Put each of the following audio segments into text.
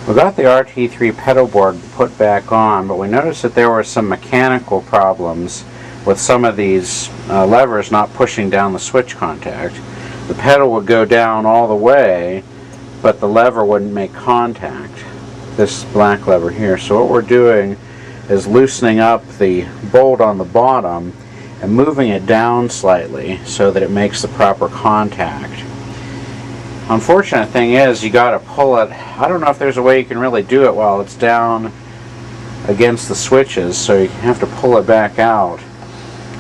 We got the RT-3 pedal board put back on, but we noticed that there were some mechanical problems with some of these levers not pushing down the switch contact. The pedal would go down all the way, but the lever wouldn't make contact. This black lever here. So what we're doing is loosening up the bolt on the bottom and moving it down slightly so that it makes the proper contact. Unfortunate thing is, you got to pull it. I don't know if there's a way you can really do it while it's down against the switches, so you have to pull it back out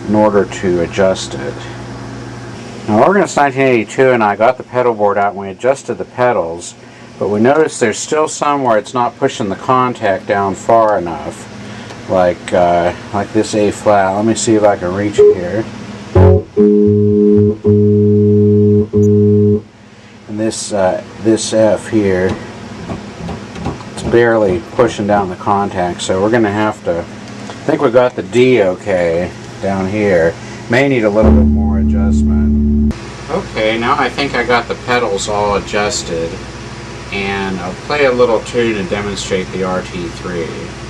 in order to adjust it. Now, Organist 1982 and I got the pedal board out and we adjusted the pedals, but we noticed there's still some where it's not pushing the contact down far enough, like this A flat. Let me see if I can reach it here. And this F here, it's barely pushing down the contact, so we're going to have to, I think we got the D okay down here. May need a little bit more adjustment. Okay, now I think I got the pedals all adjusted, and I'll play a little tune and demonstrate the RT-3.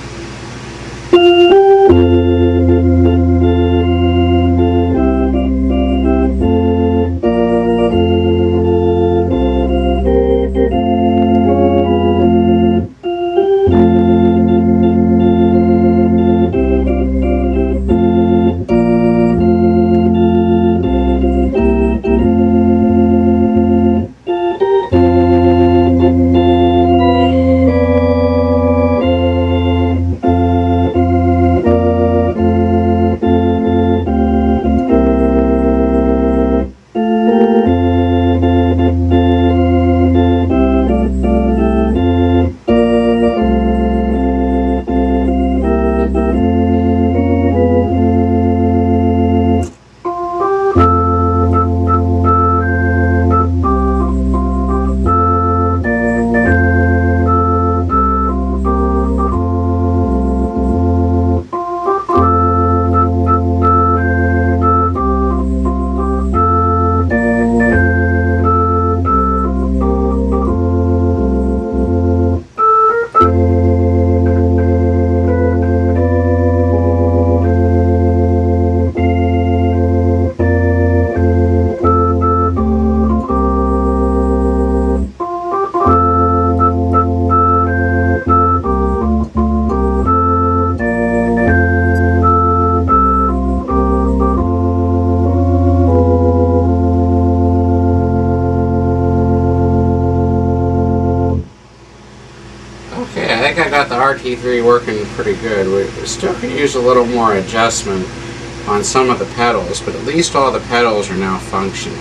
I think I got the RT-3 working pretty good. We still can use a little more adjustment on some of the pedals, but at least all the pedals are now functioning.